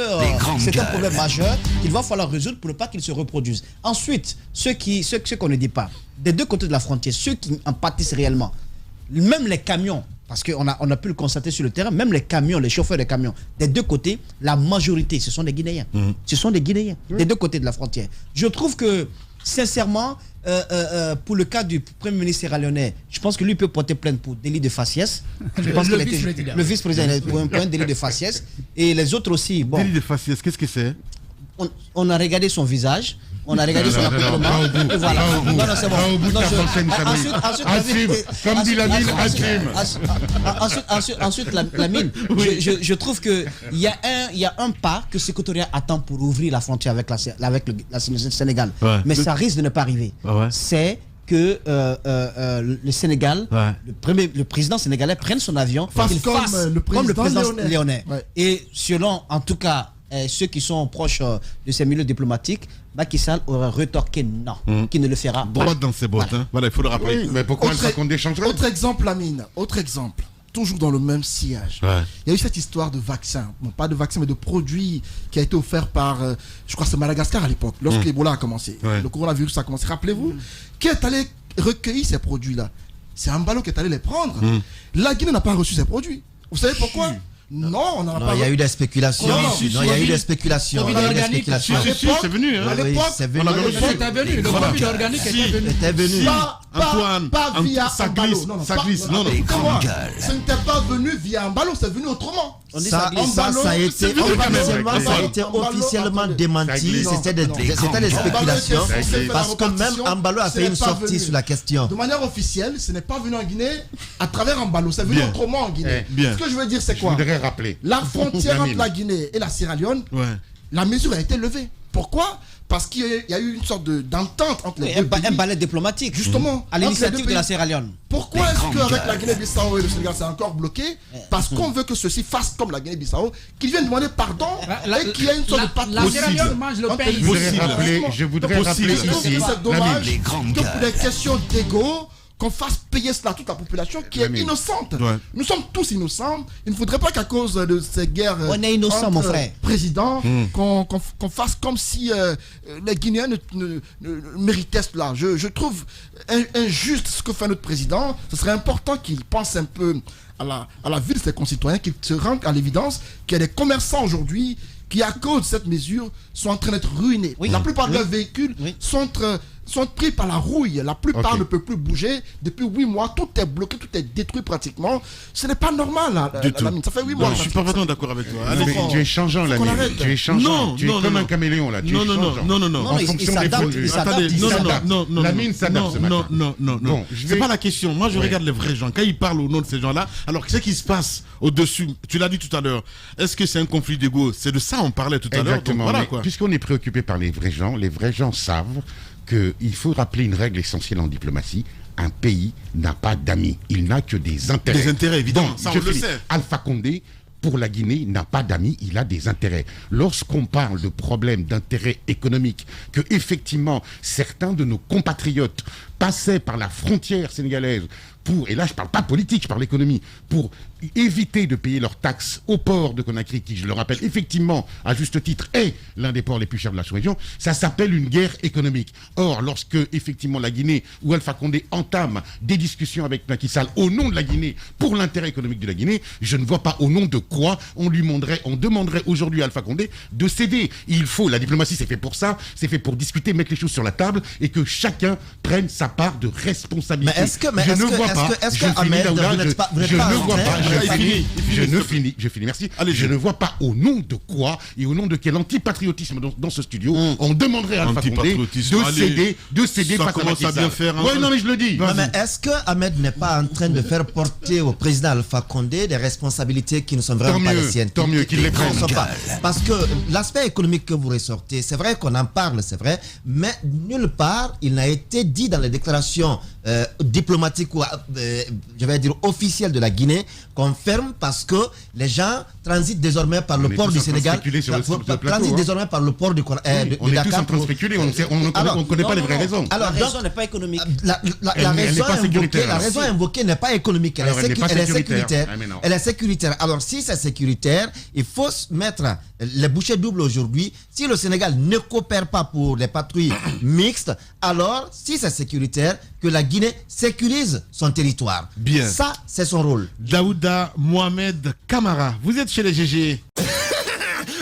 c'est un problème majeur qu'il va falloir résoudre pour ne pas qu'il se reproduise. Ensuite, ce qu'on ne dit pas, des deux côtés de la frontière, ceux qui en pâtissent réellement, même les camions, parce qu'on a pu le constater sur le terrain, même les camions, les chauffeurs de camions, des deux côtés, la majorité, ce sont des Guinéens. Ce sont des Guinéens, des deux côtés de la frontière. Je trouve que, sincèrement, pour le cas du Premier ministre sierra-léonais, je pense que lui peut porter plainte pour délit de faciès. Je pense que le vice-président pour un délit de faciès. Et les autres aussi. Bon, délit de faciès, qu'est-ce que c'est? On a regardé son visage. On a regardé son accoutrement. Et voilà. Non, c'est bon. Comme dit la mine, ensuite, la mine. Je trouve qu'il y a un pas que Sékou-Touré attend pour ouvrir la frontière avec le Sénégal. Mais ça risque de ne pas arriver. C'est que le Sénégal, le président sénégalais prenne son avion, qu'il fasse le président léonais. Ouais. Et selon, en tout cas, ceux qui sont proches de ces milieux diplomatiques, Macky Sall aurait rétorqué non, qui ne le fera pas. Droit dans ses bottes, voilà. Voilà, il faut le rappeler. Oui, mais pourquoi Alpha Condé changerait? Autre exemple, Lamine, autre exemple. Toujours dans le même sillage. Ouais. Il y a eu cette histoire de vaccin, bon, pas de vaccin, mais de produit qui a été offert par, je crois que c'est Madagascar à l'époque, lorsque l'Ebola a commencé. Le coronavirus a commencé. Rappelez-vous, qui est allé recueillir ces produits-là? C'est Embalo qui est allé les prendre. La Guinée n'a pas reçu ces produits. Vous savez pourquoi? Non, on n'en a pas. Il y a eu des spéculations. Non, il y a eu des spéculations. C'est venu. À l'époque, c'est venu. Le produit organique était venu. Antoine, pas via Embalo. Ça glisse. Non. Ce n'était pas venu via Embalo, c'est venu autrement. Ça a été officiellement démenti. C'était des spéculations. Parce que même Embalo a fait une sortie sur la question. De manière officielle, ce n'est pas venu en Guinée à travers Embalo. C'est venu autrement en Guinée. Ce que je veux dire, c'est quoi? Rappeler. La frontière entre la Guinée et la Sierra Leone, la mesure a été levée. Pourquoi? Parce qu'il y a eu une sorte d'entente entre les deux pays. Un balai diplomatique. Justement. À l'initiative de la Sierra Leone. Pourquoi est-ce qu'avec la Guinée-Bissau et le Sénégal, c'est encore bloqué? Parce qu'on veut que ceux-ci fassent comme la Guinée-Bissau, qu'ils viennent demander pardon et qu'il y ait une sorte de pacte. La Sierra Leone mange le pays. Je voudrais rappeler ici. C'est dommage que pour des questions d'égo, qu'on fasse payer cela à toute la population qui est innocente. Nous sommes tous innocents. Il ne faudrait pas qu'à cause de ces guerres mon frère, président, qu'on fasse comme si les Guinéens ne méritaient cela. Je trouve injuste ce que fait notre président. Ce serait important qu'il pense un peu à la vie de ses concitoyens, qu'il se rende à l'évidence qu'il y a des commerçants aujourd'hui qui, à cause de cette mesure, sont en train d'être ruinés. La plupart de leurs véhicules sont pris par la rouille. La plupart ne peuvent plus bouger. Depuis 8 mois, tout est bloqué, tout est détruit pratiquement. Ce n'est pas normal. Ça fait 8 mois. Je ne suis pas vraiment d'accord avec toi. Tu es changeant, là. Tu es changeant. Tu es comme un caméléon, là. Non. En fonction des produits. Non. La mine s'adapte. Non. C'est pas la question. Moi, je regarde les vrais gens. Quand ils parlent au nom de ces gens-là, alors qu'est-ce qui se passe au-dessus? Tu l'as dit tout à l'heure. Est-ce que c'est un conflit d'ego? C'est de ça on parlait tout à l'heure. Exactement. Puisqu'on est préoccupé par les vrais gens savent qu'il faut rappeler une règle essentielle en diplomatie. Un pays n'a pas d'amis, il n'a que des intérêts. Des intérêts, évidemment, ça on le sait. Alpha Condé, pour la Guinée, n'a pas d'amis, il a des intérêts. Lorsqu'on parle de problèmes d'intérêt économique, que effectivement certains de nos compatriotes passaient par la frontière sénégalaise pour, et là je ne parle pas politique, je parle économie, pour éviter de payer leurs taxes au port de Conakry, qui, je le rappelle, effectivement, à juste titre, est l'un des ports les plus chers de la sous-région, ça s'appelle une guerre économique. Or, lorsque, effectivement, la Guinée ou Alpha Condé entame des discussions avec Macky Sall au nom de la Guinée, pour l'intérêt économique de la Guinée, je ne vois pas au nom de quoi on demanderait aujourd'hui à Alpha Condé de céder. Il faut, la diplomatie c'est fait pour ça, c'est fait pour discuter, mettre les choses sur la table et que chacun prenne sa part de responsabilité. Mais est-ce que Ahmed, je finis, merci. Allez, je ne vois pas au nom de quoi et au nom de quel antipatriotisme dans ce studio on demanderait à Alpha Condé de céder face à Macky Sall. Oui, non mais je le dis. Non, mais est-ce que Ahmed n'est pas en train de faire porter au président Alpha Condé des responsabilités qui ne sont vraiment pas les siennes? Tant mieux qu'il les prenne. Parce que l'aspect économique que vous ressortez, c'est vrai qu'on en parle, c'est vrai, mais nulle part il n'a été dit dans les déclarations diplomatiques ou je vais dire officielles de la Guinée confirme, parce que les gens transitent désormais par le port du Sénégal, transitent désormais par le port de Dakar. On est tous en train de spéculer, on ne connaît pas les vraies raisons. Alors, la raison n'est pas économique. La raison invoquée n'est pas économique, elle est sécuritaire. Elle est sécuritaire. Alors, si c'est sécuritaire, il faut mettre les bouchées doubles aujourd'hui. Si le Sénégal ne coopère pas pour les patrouilles mixtes, alors, si c'est sécuritaire, que la Guinée sécurise son territoire. Bien. Ça, c'est son rôle. Daouda Mohamed Kamara, vous êtes chez les GG.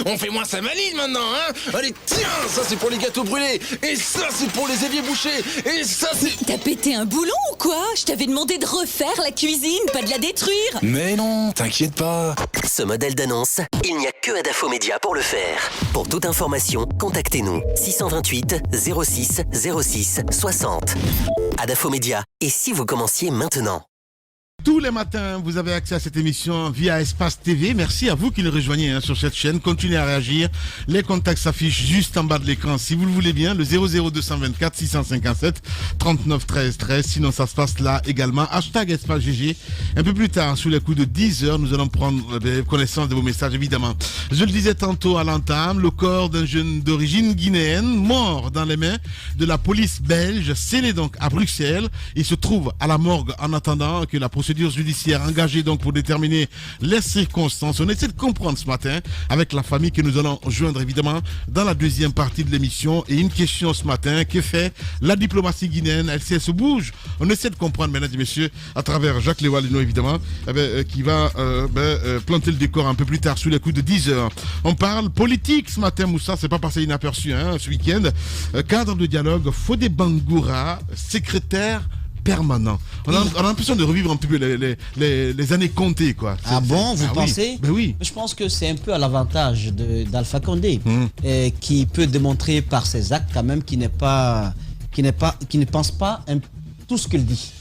On fait moins sa maline maintenant, hein? Allez, tiens, ça c'est pour les gâteaux brûlés, et ça c'est pour les éviers bouchés, et ça c'est... T'as pété un boulon ou quoi? Je t'avais demandé de refaire la cuisine, pas de la détruire. Mais non, t'inquiète pas. Ce modèle d'annonce, il n'y a que Adafo Média pour le faire. Pour toute information, contactez-nous 628 06 06 60. Adafo Média, et si vous commenciez maintenant? Tous les matins, vous avez accès à cette émission via Espace TV. Merci à vous qui nous rejoignez sur cette chaîne. Continuez à réagir. Les contacts s'affichent juste en bas de l'écran. Si vous le voulez bien, le 00224 657 39 13 13. Sinon, ça se passe là également. Hashtag Espace GG. Un peu plus tard, sous les coups de 10h, nous allons prendre connaissance de vos messages, évidemment. Je le disais tantôt à l'entame, le corps d'un jeune d'origine guinéenne, mort dans les mains de la police belge, scellé donc à Bruxelles. Il se trouve à la morgue en attendant que la procédure judiciaire engagée donc pour déterminer les circonstances. On essaie de comprendre ce matin avec la famille que nous allons joindre évidemment dans la deuxième partie de l'émission. Et une question ce matin, que fait la diplomatie guinéenne? Elle se bouge. On essaie de comprendre, mesdames et messieurs, à travers Jacques Lewalino évidemment, qui va planter le décor un peu plus tard sous les coups de 10h. On parle politique ce matin, Moussa, c'est pas passé inaperçu ce week-end. Cadre de dialogue, Fodé Bangoura, secrétaire permanent. On a l'impression de revivre un petit peu les années comptées, quoi. Ah bon, vous pensez? Oui. Oui. Je pense que c'est un peu à l'avantage d'Alpha Condé, qui peut démontrer par ses actes quand même qu'il ne pense pas tout ce qu'il dit.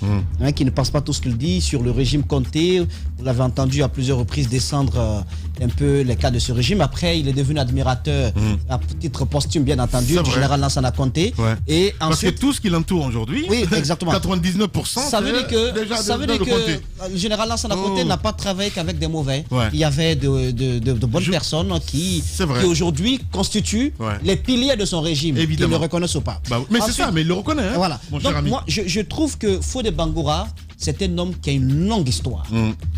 Qui ne pense pas tout ce qu'il dit sur le régime Conté. Vous l'avez entendu à plusieurs reprises descendre un peu les cas de ce régime. Après, il est devenu admirateur à titre posthume, bien entendu, du général Lansana Conté. Ouais. Et parce ensuite, que tout ce qui l'entoure aujourd'hui, oui, exactement. 99%, ça veut dire que le général Lansana Conté n'a pas travaillé qu'avec des mauvais. Ouais. Il y avait de bonnes personnes qui aujourd'hui constituent les piliers de son régime, qui le reconnaissent ou pas. Mais ensuite, c'est ça, mais il le reconnaît. Voilà. Donc moi, je trouve que Fodé Bangoura, c'est un homme qui a une longue histoire.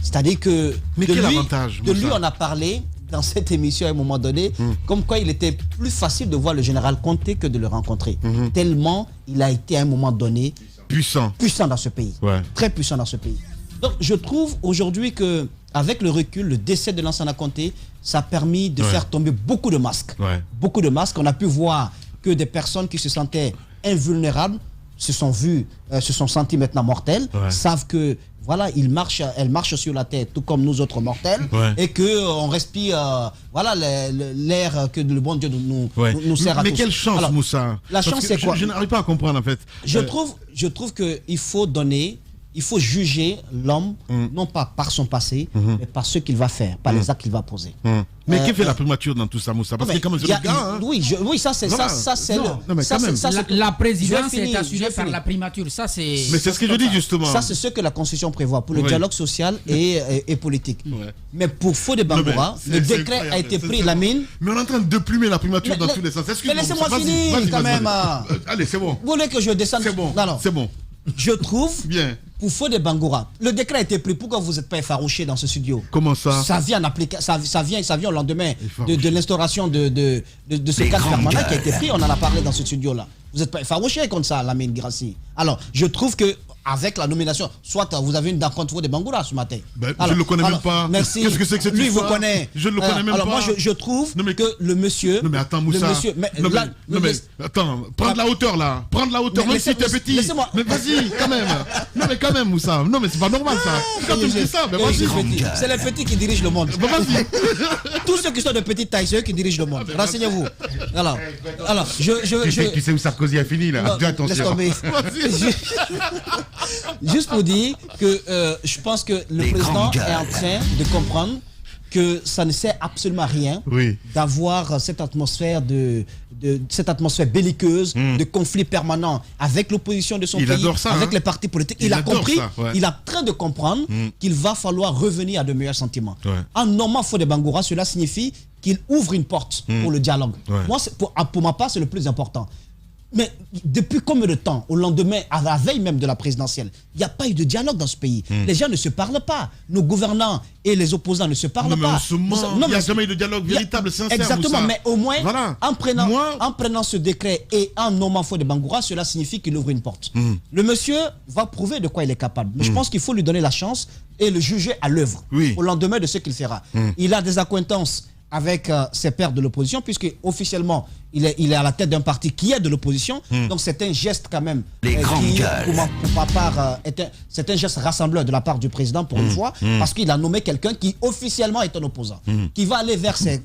C'est-à-dire que de lui, on a parlé dans cette émission à un moment donné, comme quoi il était plus facile de voir le général Conté que de le rencontrer. Tellement il a été à un moment donné puissant dans ce pays. Très puissant dans ce pays. Donc je trouve aujourd'hui que avec le recul, le décès de Lansana Conté, ça a permis de faire tomber beaucoup de masques. Beaucoup de masques. On a pu voir que des personnes qui se sentaient invulnérables se sont sentis maintenant mortels, savent que voilà, elles marchent sur la tête, tout comme nous autres mortels, et que on respire l'air que le bon Dieu nous sert à tous. Mais quelle chance, alors, Moussa. La chance, c'est quoi? Je n'arrive pas à comprendre en fait. Je trouve qu'il faut juger l'homme, non pas par son passé, mais par ce qu'il va faire, par les actes qu'il va poser. Mais qui fait la primature dans tout ça, Moussa? Parce que comme c'est le gars, oui, ça c'est la présidence est assurée par la primature. Ça c'est. Mais c'est ce que je dis justement. Ça c'est ce que la Constitution prévoit pour le dialogue social et politique. Mais pour Fodé Bangoura, le décret a été pris, Lamine. Mais on est en train de déplumer la primature dans tous les sens. Mais laissez-moi finir quand même. Allez, c'est bon. Vous voulez que je descende? C'est bon. C'est bon. Je trouve, bien, pour Fodé Bangoura, le décret a été pris. Pourquoi vous n'êtes pas effarouché dans ce studio? Comment ça? Ça vient au lendemain de l'instauration de ce cadre permanent qui a été pris. On en a parlé dans ce studio-là. Vous n'êtes pas effarouché comme ça, Lamine Grassi. Alors, je trouve que avec la nomination, soit vous avez une dent contre Fodé Bangoura ce matin. Je ne le connais même pas. Merci. Qu'est-ce que c'est que cette histoire? Lui, vous connaît. Je ne le connais même pas. Alors moi, je trouve que le monsieur... Non mais attends, Moussa. Attends, prends de la hauteur là. Prends de la hauteur, même si t'es petit. Mais vas-y, quand même. Non mais quand même, Moussa. Non mais c'est pas normal ça. Quand tu me dis ça, vas-y. C'est les petits qui dirigent le monde. Vas-y. Tous ceux qui sont de petite taille, c'est eux qui dirigent le monde. Renseignez-vous. Alors, tu sais où Sarkozy a fini là. Attention. Juste pour dire que je pense que le président est en train de comprendre que ça ne sert absolument à rien d'avoir cette atmosphère cette atmosphère belliqueuse, de conflit permanent avec l'opposition de son pays, avec les partis politiques. Il a compris, il est en train de comprendre qu'il va falloir revenir à de meilleurs sentiments. En nommant Fodé Bangoura, cela signifie qu'il ouvre une porte pour le dialogue. Moi, pour ma part, c'est le plus important. Mais depuis combien de temps, au lendemain, à la veille même de la présidentielle, il n'y a pas eu de dialogue dans ce pays. Les gens ne se parlent pas. Nos gouvernants et les opposants ne se parlent pas. Il n'y a jamais eu de dialogue véritable, sincère. Exactement, Moussa. mais au moins, en prenant ce décret et en nommant Fodé Bangoura, cela signifie qu'il ouvre une porte. Le monsieur va prouver de quoi il est capable. Mais je pense qu'il faut lui donner la chance et le juger à l'œuvre, au lendemain de ce qu'il fera. Il a des accointances avec ses pairs de l'opposition, puisque officiellement il est à la tête d'un parti qui est de l'opposition. Donc c'est un geste quand même c'est un geste rassembleur de la part du président pour une fois, parce qu'il a nommé quelqu'un qui officiellement est un opposant, qui va aller vers ses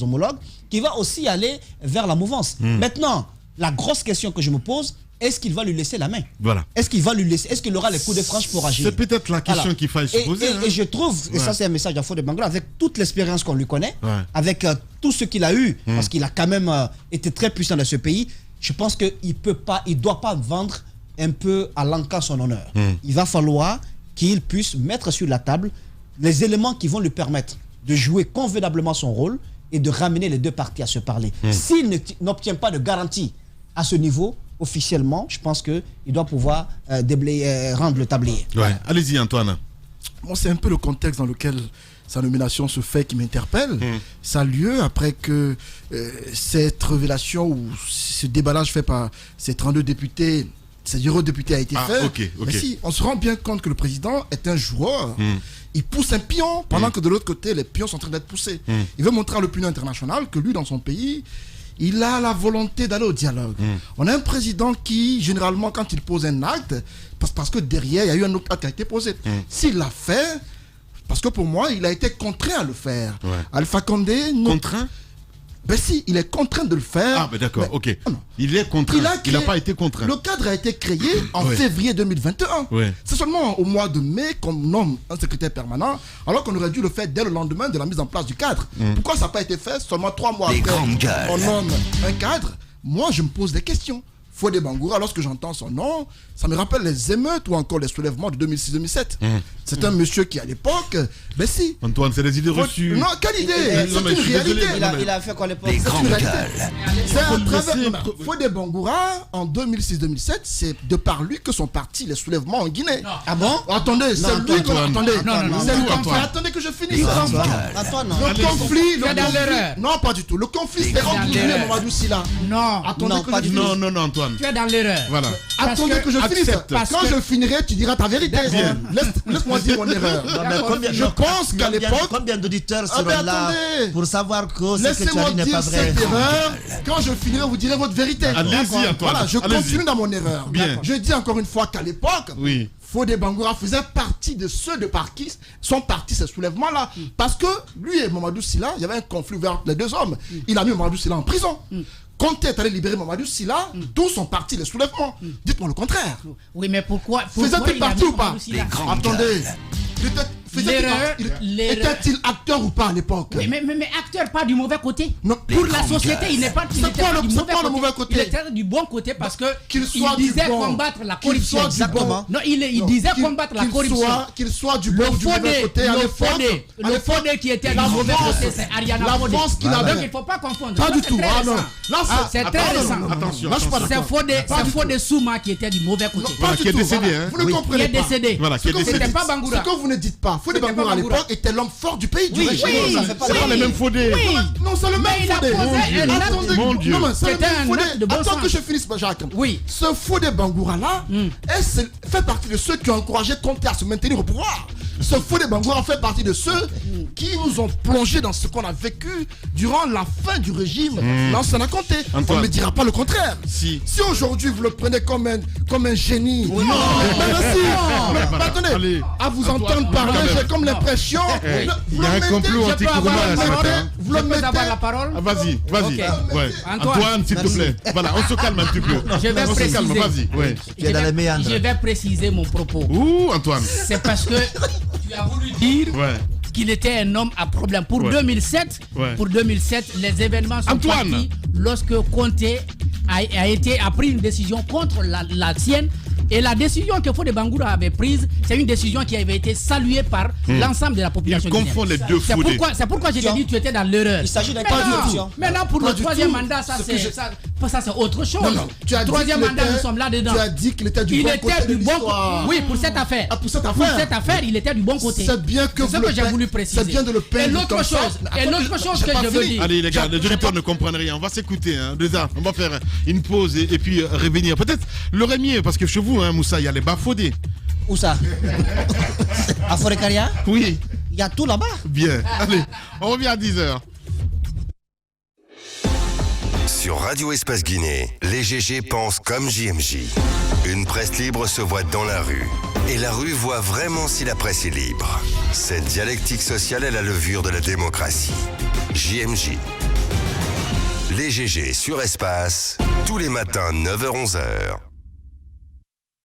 homologues, qui va aussi aller vers la mouvance. Maintenant, la grosse question que je me pose, est-ce qu'il va lui laisser la main? Voilà. Est-ce qu'il aura les coups de franche pour agir? C'est peut-être la question qu'il faille se poser. Et je trouve, et ça c'est un message à Fodé Bangoura, avec toute l'expérience qu'on lui connaît, avec tout ce qu'il a eu, parce qu'il a quand même été très puissant dans ce pays, je pense qu'il ne doit pas vendre un peu à l'encan son honneur. Il va falloir qu'il puisse mettre sur la table les éléments qui vont lui permettre de jouer convenablement son rôle et de ramener les deux parties à se parler. S'il n'obtient pas de garantie à ce niveau, officiellement, je pense qu'il doit pouvoir rendre le tablier. Ouais. Allez-y, Antoine. Bon, c'est un peu le contexte dans lequel sa nomination se fait qui m'interpelle. Ça a lieu après que cette révélation ou ce déballage fait par ces 32 députés, ces eurodéputés a été fait. Okay. Mais si, on se rend bien compte que le président est un joueur. Il pousse un pion pendant que de l'autre côté, les pions sont en train d'être poussés. Il veut montrer à l'opinion internationale que lui, dans son pays, il a la volonté d'aller au dialogue. On a un président qui, généralement, quand il pose un acte, parce que derrière, il y a eu un autre acte qui a été posé. S'il l'a fait, parce que pour moi, il a été contraint à le faire. Alpha Condé... Contraint? Ben si, il est contraint de le faire. Ah, ben d'accord, ok. Il est contraint, il n'a pas été contraint. Le cadre a été créé en février 2021. C'est seulement au mois de mai qu'on nomme un secrétaire permanent, alors qu'on aurait dû le faire dès le lendemain de la mise en place du cadre. Pourquoi ça n'a pas été fait seulement 3 mois après on nomme un cadre? Moi, je me pose des questions. Fodé Bangoura, lorsque j'entends son nom, ça me rappelle les émeutes ou encore les soulèvements de 2006-2007. C'est un monsieur qui, à l'époque, ben si. Antoine, c'est des idées reçues. Non, quelle idée? C'est une réalité. Il a fait quoi à l'époque? C'est à travers Fodé Bangoura, en 2006-2007, c'est de par lui que sont partis les soulèvements en Guinée. Ah bon? Attendez, c'est lui que... Attendez que je finisse. Antoine, le conflit... Tu es dans l'erreur. Non, pas du tout. Le conflit, c'était entre lui et Mamadou Sylla. Non. Attendez que je finisse. Non, Antoine. Tu es dans l'erreur. Voilà. Attendez que je finisse. Quand je finirai, tu diras ta vérité. Laisse-moi dire mon erreur. Je pense qu'à l'époque... Combien d'auditeurs seront là pour savoir que ce que tu as laissez-moi dit n'est dire pas vrai? cette erreur. Quand je finirai, vous direz votre vérité. Allez-y, Antoine. Voilà, je continue dans mon erreur. Je dis encore une fois qu'à l'époque, Fodé Bangoura faisait partie de ceux de par qui sont partis ces soulèvements-là. Parce que lui et Mamadou Sylla, il y avait un conflit ouvert entre les deux hommes. Il a mis Mamadou Sylla en prison. Quand est allé libérer Mamadou Sylla, d'où sont partis les soulèvements? Dites-moi le contraire. Oui, mais pourquoi Faisait-il partie ou pas? Attendez. Était-il acteur ou pas à l'époque? Oui, mais acteur pas du mauvais côté. Non. Pour la société, il n'est pas du mauvais côté. Il était du bon côté parce que il disait combattre la corruption. Exactement. Non, il disait combattre la corruption. Qu'il soit du bon ou du mauvais côté à l'époque. Le Fodé qui était du mauvais côté, c'est Ariana Fodé. Donc il ne faut pas confondre. Pas du tout. C'est très récent. Attention. C'est Fodé Souma qui était du mauvais côté. Qui est décédé. Vous ne comprenez pas. Qui est décédé. C'était pas Bangoura. Ce que vous ne dites pas. Fodé Bangoura à l'époque était l'homme fort du pays, du régime. C'est pas les mêmes Fodé. Non, c'est le même Fodé. Mon Dieu. C'était un acte de bon sens. Attends que je finisse, Jacques. Oui. Ce Fodé Bangoura là, fait partie de ceux qui ont encouragé Conté à se maintenir au pouvoir. Ce Fodé Bangoura fait partie de ceux qui nous ont plongé dans ce qu'on a vécu durant la fin du régime l'ancien Conté. On ne me dira pas le contraire. Si aujourd'hui vous le prenez comme un génie. Non. Mais attendez, à vous entendre parler, j'ai comme l'impression. Il y a un complot anti-Kourouma ce matin. Vous le mettez la parole. Vas-y. Antoine, s'il te plaît. Voilà, on se calme un petit peu. Je vais préciser. Vas-y. Je vais préciser mon propos. Ouh, Antoine. C'est parce que tu as voulu dire qu'il était un homme à problème. Pour 2007, les événements sont partis lorsque Conté a pris une décision contre la sienne. Et la décision que Fodé Bangoura avait prise, c'est une décision qui avait été saluée par l'ensemble de la population. Il confond les deux Fodé. C'est pourquoi je t'ai dit que tu étais dans l'erreur. Il s'agit d'un cas d'option. Maintenant, pour le troisième mandat, ça c'est autre chose. Troisième mandat, nous sommes là-dedans. Tu as dit qu'il était du bon côté de l'histoire. Oui, pour cette affaire. Pour cette affaire, il était du bon côté. C'est bien que c'est ce que j'ai voulu préciser. C'est bien de le peindre. Et l'autre chose que je veux dire. Allez les gars, les auditeurs ne comprennent rien. On va s'écouter. Déjà, on va faire une pause et puis revenir. Peut-être le Rémier, parce que chez vous, Moussa, il y a les Bafodé. Où ça? À Forécaria? Oui. Il y a tout là-bas. Bien. Allez, on revient à 10h. Sur Radio Espace Guinée, les GG pensent comme JMJ. Une presse libre se voit dans la rue. Et la rue voit vraiment si la presse est libre. Cette dialectique sociale est la levure de la démocratie. JMJ. Les GG sur Espace, tous les matins 9h-11h.